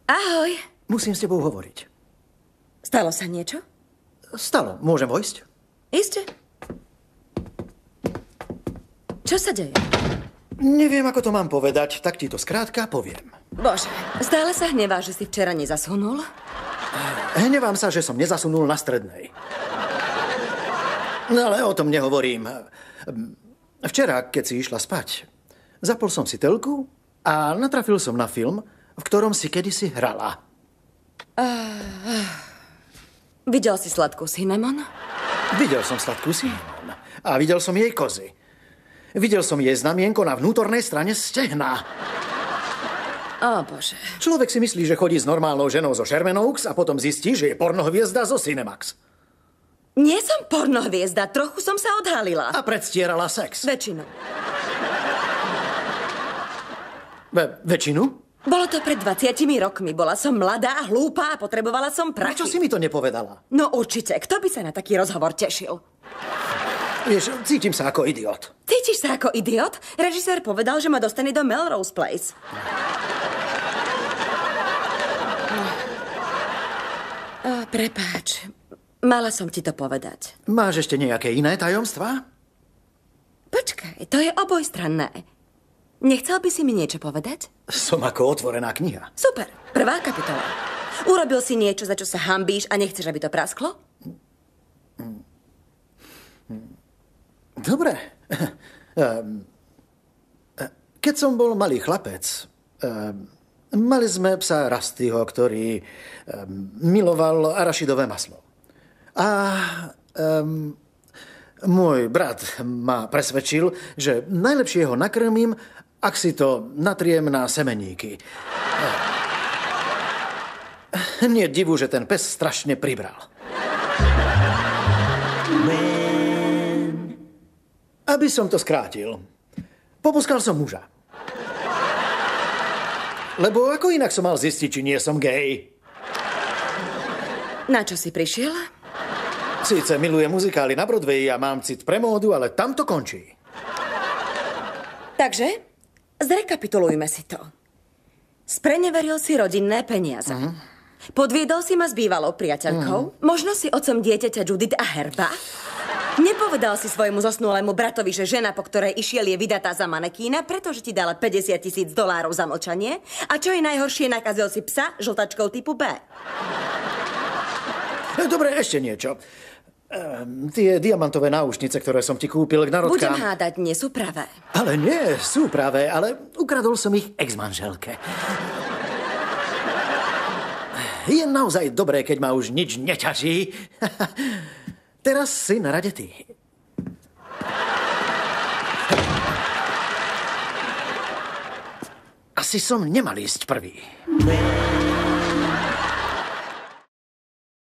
Ahoj. Musím s tebou hovoriť. Stalo sa niečo? Stalo. Môžem vojsť? Iste. Čo sa deje? Neviem, ako to mám povedať, tak ti to skrátka poviem. Bože, stále sa hneváš, že si včera nezasunul? Hnevám sa, že som nezasunul na strednej. No ale o tom nehovorím. Včera, keď si išla spať, zapol som si telku a natrafil som na film, v ktorom si kedysi hrala. Videl si sladkú cinnamon? Videl som sladkú cinnamon a videl som jej kozy. Videl som jej znamienko na vnútornej strane stehna. Ó, Bože. Človek si myslí, že chodí s normálnou ženou zo Sherman Oaks a potom zistí, že je pornohviezda zo Cinemax. Nie som pornohviezda, trochu som sa odhalila. A predstierala sex. Väčšinu. Väčšinu? Bolo to pred 20 rokmi. Bola som mladá, hlúpa a potrebovala som prachy. Prečo si mi to nepovedala? No určite. Kto by sa na taký rozhovor tešil? Vieš, cítim sa ako idiot. Cítiš sa ako idiot? Režisér povedal, že ma dostane do Melrose Place. Prepáč. Mala som ti to povedať. Máš ešte nejaké iné tajomstvá? Počkaj, to je obojstranné. Nechcel by si mi niečo povedať? Som ako otvorená kniha. Super, prvá kapitola. Urobil si niečo, za čo sa hanbíš a nechceš, aby to prasklo? Dobre. Keď som bol malý chlapec, mali sme psa Rustyho, ktorý miloval arašidové maslo. A môj brat ma presvedčil, že najlepšie ho nakrmím, ak si to natriem na semeníky. Nie je divu, že ten pes strašne pribral. Aby som to skrátil, popuskal som muža. Lebo ako inak som mal zistiť, či nie som gej? Na čo si prišiel? Síce milujem muzikály na Broadway a mám cit pre módu, ale tam to končí. Takže, zrekapitulujme si to. Spreneveril si rodinné peniaze. Podviedol si ma s bývalou priateľkou. Možno si otcom dieťaťa Judith a Herba. Nepovedal si svojmu zosnulému bratovi, že žena, po ktorej išiel, je vydatá za manekína, pretože ti dala $50,000 za mlčanie. A čo je najhoršie, nakazil si psa žltačkou typu B. Dobre, ešte niečo. Tie diamantové náušnice, ktoré som ti kúpil k narodkám... Budem hádať, nie sú pravé. Ale nie, sú pravé, ale ukradol som ich ex-manželke. Je naozaj dobré, keď ma už nič neťaží. Teraz si na rade ty. Asi som nemal ísť prvý.